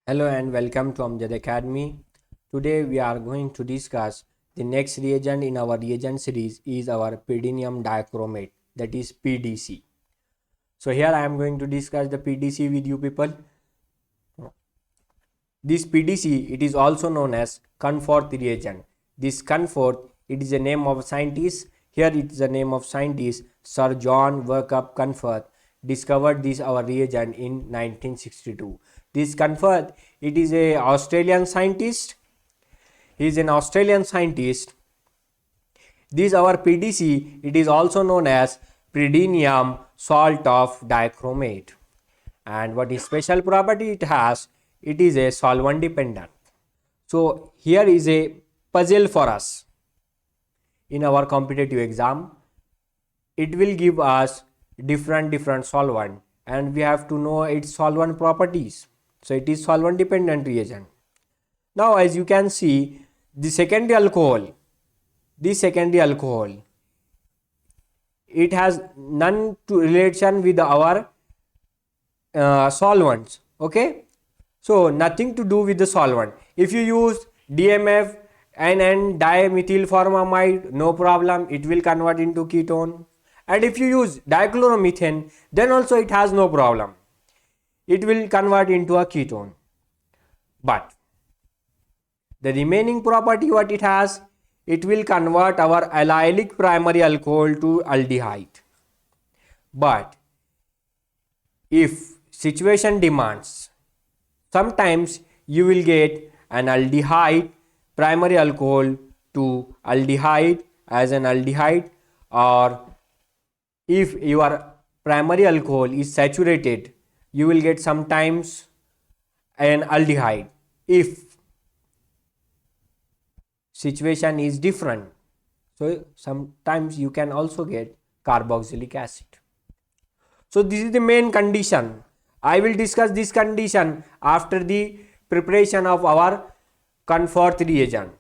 Hello and welcome to Amjad Academy. Today we are going to discuss the next reagent in our reagent series is our pyridinium dichromate, that is PDC. So here I am going to discuss the PDC with you people. This PDC, it is also known as Conforth reagent. This Conforth, it is a name of scientist. Here it is the name of scientist Sir John Workup Conforth discovered this our reagent in 1962. This Conforth, it is a Australian scientist. He is an Australian scientist. This our PDC, it is also known as pyridinium salt of dichromate. And what is special property it has? It is a solvent dependent. So here is a puzzle for us in our competitive exam. It will give us different solvent and we have to know its solvent properties. So it is solvent dependent reagent. Now as you can see, the secondary alcohol, it has none to relation with our solvents. Okay, so nothing to do with the solvent. If you use DMF and dimethyl formamide, no problem, it will convert into ketone. And if you use dichloromethane, then also it has no problem, it will convert into a ketone. But the remaining property what it has, it will convert our allylic primary alcohol to aldehyde. But if situation demands, sometimes you will get an aldehyde primary alcohol to aldehyde as an aldehyde, or if your primary alcohol is saturated, you will get sometimes an aldehyde. If situation is different, so sometimes you can also get carboxylic acid. So this is the main condition. I will discuss this condition after the preparation of our Conforth reagent.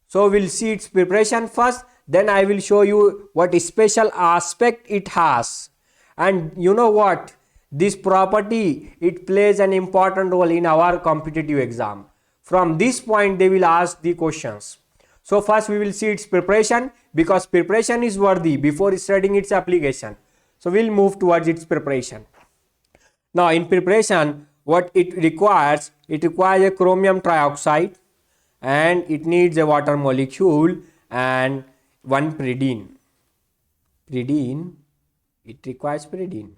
So we'll see its preparation first, then I will show you what special aspect it has. And you know what, this property, it plays an important role in our competitive exam. From this point they will ask the questions. So first we will see its preparation, because preparation is worthy before studying its application. So we'll move towards its preparation. Now in preparation, what it requires a chromium trioxide, and it needs a water molecule and one pyridine. It requires pyridine.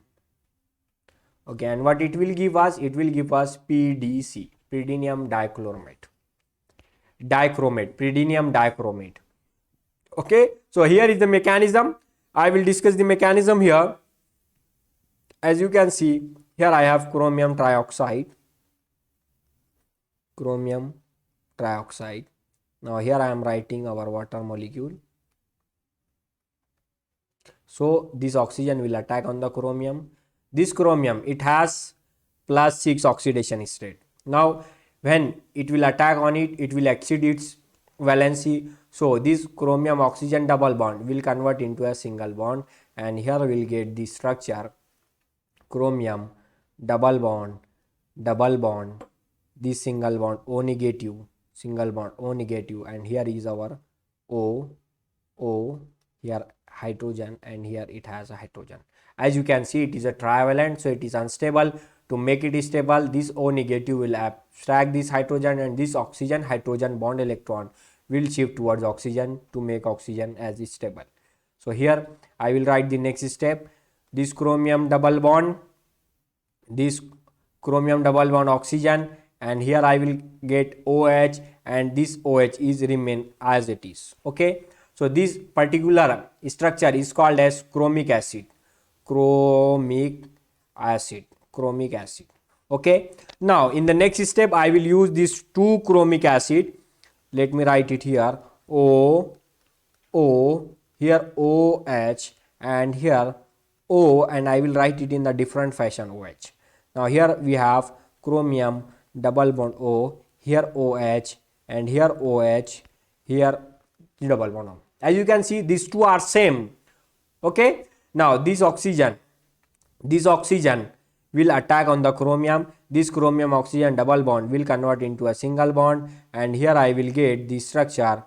Okay, and what it will give us? It will give us PDC, pyridinium pyridinium dichromate. Okay, so here is the mechanism. I will discuss the mechanism here. As you can see, here I have chromium trioxide. Now here I am writing our water molecule. So this oxygen will attack on the chromium. This chromium, it has +6 oxidation state. Now when it will attack on it, it will exceed its valency. So this chromium oxygen double bond will convert into a single bond, and here we will get the structure chromium double bond, this single bond O negative, and here is our O, here hydrogen, and here it has a hydrogen. As you can see, it is a trivalent, so it is unstable. To make it stable, this O negative will abstract this hydrogen, and this oxygen hydrogen bond electron will shift towards oxygen to make oxygen as stable. So here I will write the next step. This chromium double bond oxygen, and here I will get OH, and this OH is remain as it is. Okay, so this particular structure is called as chromic acid. Okay, now in the next step I will use this 2 chromic acid. Let me write it here, O, here OH, and here O, and I will write it in the different fashion OH. Now here we have chromium double bond O, here OH, and here OH, here double bond O. As you can see, these two are same. Okay, now this oxygen will attack on the chromium. this chromium oxygen double bond will convert into a single bond, and here I will get the structure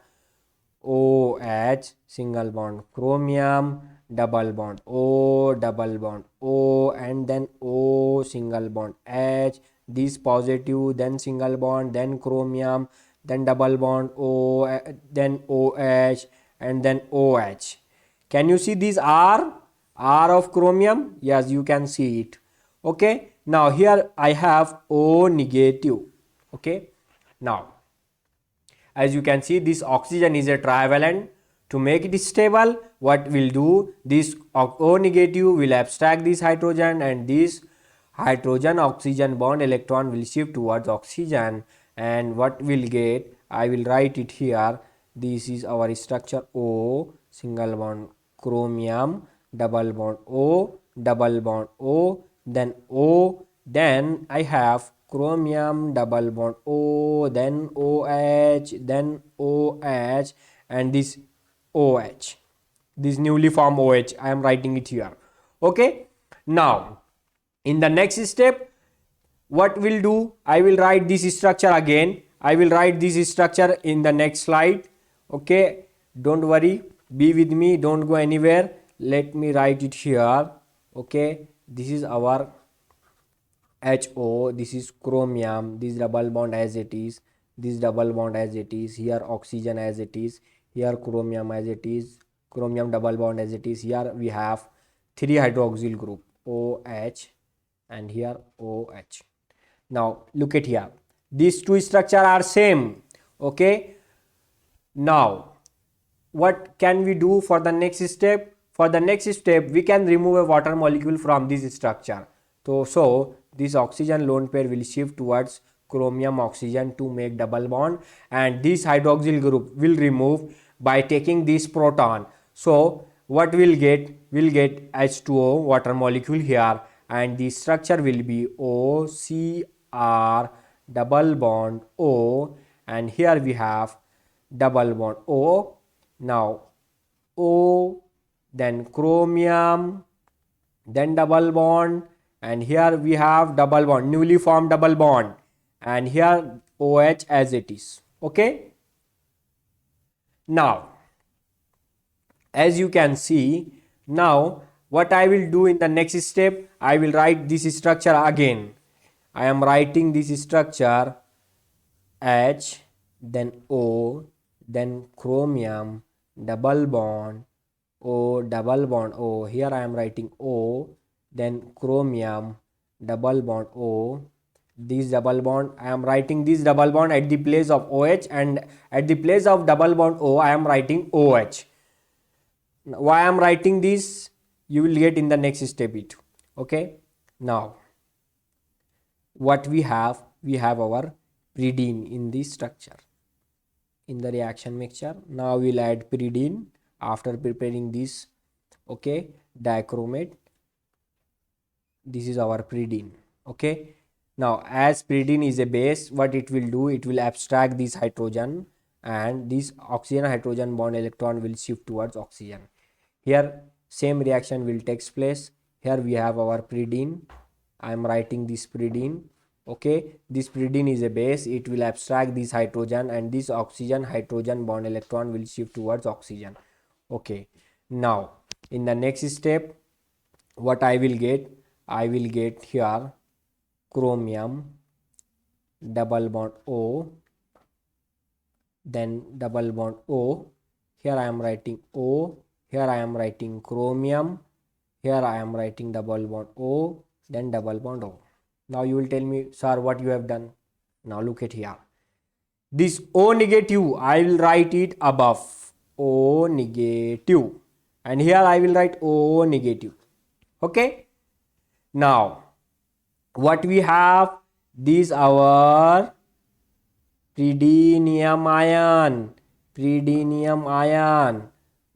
OH single bond, chromium double bond, O double bond, O, and then O single bond, H, this positive, then single bond, then chromium, then double bond, O, then OH, and then OH. Can you see these R of chromium? Yes, you can see it. Okay, now here I have O negative. Okay, now as you can see, this oxygen is a trivalent. To make it stable, what we'll do, this O negative will abstract this hydrogen, and this hydrogen oxygen bond electron will shift towards oxygen, and what we'll get, I will write it here. This is our structure O single bond chromium double bond O double bond O, then O, then I have chromium double bond O, then OH, then OH, and this OH, this newly formed OH, I am writing it here. Okay, now in the next step, what we'll do, I will write this structure again. I will write this structure in the next slide. Okay, don't worry, be with me, don't go anywhere. Let me write it here. Okay, this is our HO, this is chromium, this double bond as it is, this double bond as it is, here oxygen as it is, here chromium as it is, chromium double bond as it is, here we have 3 hydroxyl group OH, and here OH. Now look at here, these two structure are same. Okay, now what can we do for the next step? For the next step, we can remove a water molecule from this structure. So this oxygen lone pair will shift towards chromium oxygen to make double bond, and this hydroxyl group will remove by taking this proton. So what we'll get? We'll get H2O water molecule here, and the structure will be OCr double bond O, and here we have double bond O. Now O, then chromium, then double bond, and here we have double bond, newly formed double bond, and here OH as it is. Okay, now as you can see, now what I will do in the next step, I will write this structure again. I am writing this structure H, then O, then chromium double bond O double bond O, here I am writing O, then chromium double bond O, this double bond, I am writing this double bond at the place of OH, and at the place of double bond O I am writing OH. Why I am writing this, you will get in the next step it. Okay, now what we have our pyridine in this structure, in the reaction mixture. Now we'll add pyridine after preparing this. Okay, dichromate, this is our pyridine. Okay, now as pyridine is a base, what it will do, it will abstract this hydrogen, and this oxygen hydrogen bond electron will shift towards oxygen. Here same reaction will takes place. Here we have our pyridine, I am writing this pyridine. Okay, this pyridine is a base, it will abstract this hydrogen, and this oxygen hydrogen bond electron will shift towards oxygen. Okay, now in the next step, what I will get here chromium double bond O, then double bond O, here I am writing O, here I am writing chromium, here I am writing double bond O, then double bond O. Now you will tell me, sir, what you have done? Now look at here, this O negative I will write it above, O negative, and here I will write O negative. Okay, now what we have, this our pyridinium ion.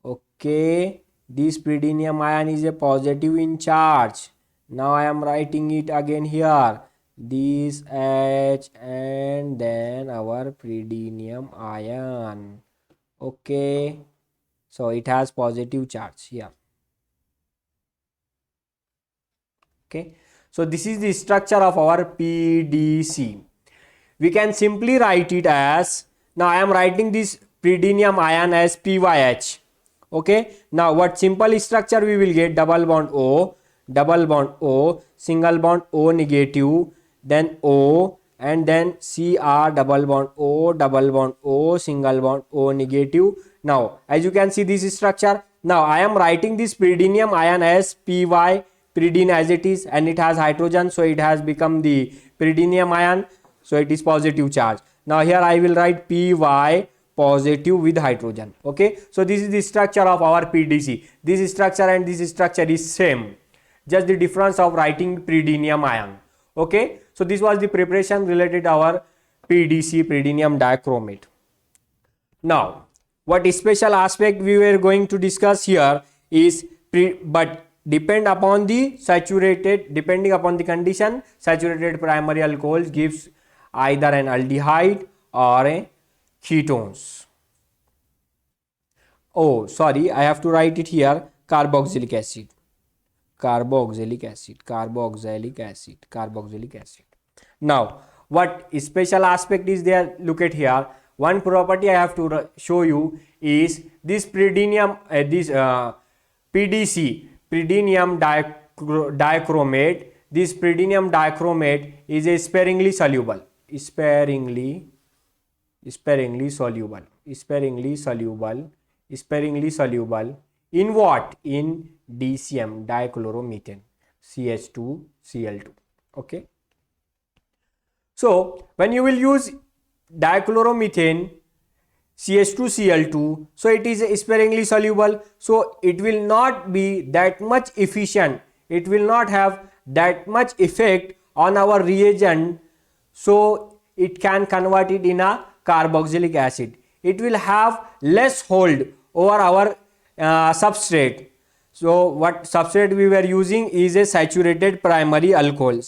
Okay, this pyridinium ion is a positive in charge. Now I am writing it again here, this H, and then our pyridinium ion. Okay, so it has positive charge here. Okay, So this is the structure of our PDC. We can simply write it as, now I am writing this pyridinium ion as PYH. Okay, now what simple structure we will get? Double bond O, single bond O negative, then O, and then Cr double bond O, single bond O negative. Now as you can see this structure, now I am writing this pyridinium ion as Py, pyridine as it is, and it has hydrogen, so it has become the pyridinium ion, so it is positive charge. Now here I will write Py positive with hydrogen. Okay, so this is the structure of our PDC. This structure and this structure is same, just the difference of writing pyridinium ion. Okay, so this was the preparation related to our PDC, pyridinium dichromate. Now what special aspect we were going to discuss here is but depending upon the condition, saturated primary alcohol gives either an aldehyde or a ketones. Oh sorry, I have to write it here, carboxylic acid. Now what special aspect is there? Look at here, one property I have to show you is this pyridinium, PDC, pyridinium dichromate. This pyridinium dichromate is a sparingly soluble, in what? In DCM, dichloromethane, CH2Cl2. Okay, so when you will use dichloromethane, CH2Cl2, so it is sparingly soluble, so it will not be that much efficient, it will not have that much effect on our reagent, so it can convert it in a carboxylic acid. It will have less hold over our substrate. So what substrate we were using is a saturated primary alcohol.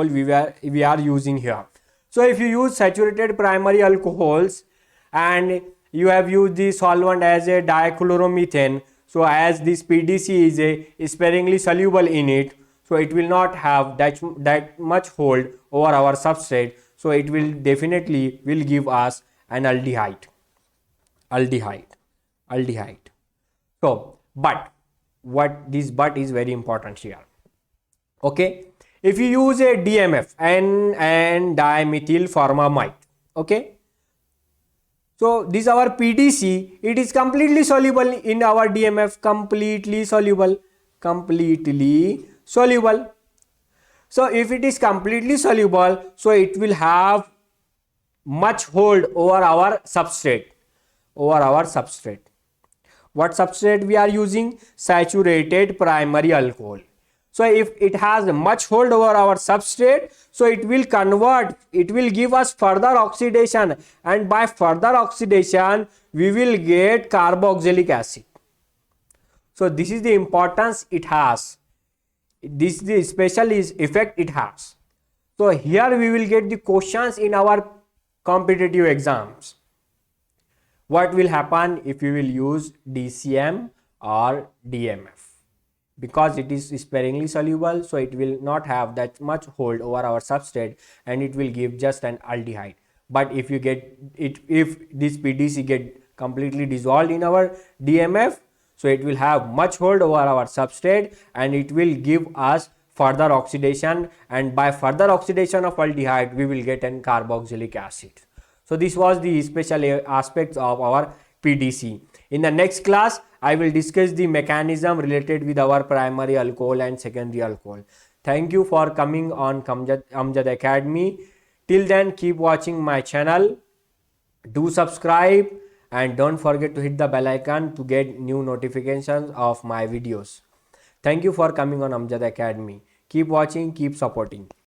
We are using here. So if you use saturated primary alcohols and you have used the solvent as a dichloromethane, so as this PDC is a sparingly soluble in it, so it will not have that much hold over our substrate, so it will definitely will give us an aldehyde. So but what this but is very important here. Okay, if you use a DMF and dimethyl formamide, okay, so this our PDC, it is completely soluble in our DMF, completely soluble. So if it is completely soluble, so it will have much hold over our substrate. What substrate we are using? Saturated primary alcohol. So if it has much hold over our substrate, so it will give us further oxidation, and by further oxidation we will get carboxylic acid. So this is the importance it has, this is the special effect it has. So here we will get the questions in our competitive exams. What will happen if you will use DCM or DMF? Because it is sparingly soluble, so it will not have that much hold over our substrate, and it will give just an aldehyde. But if you get it, if this PDC get completely dissolved in our DMF, so it will have much hold over our substrate, and it will give us further oxidation, and by further oxidation of aldehyde we will get an carboxylic acid. So this was the special aspects of our PDC. In the next class I will discuss the mechanism related with our primary alcohol and secondary alcohol. Thank you for coming on Amjad Academy. Till then, keep watching my channel. Do subscribe and don't forget to hit the bell icon to get new notifications of my videos. Thank you for coming on Amjad Academy. Keep watching, keep supporting.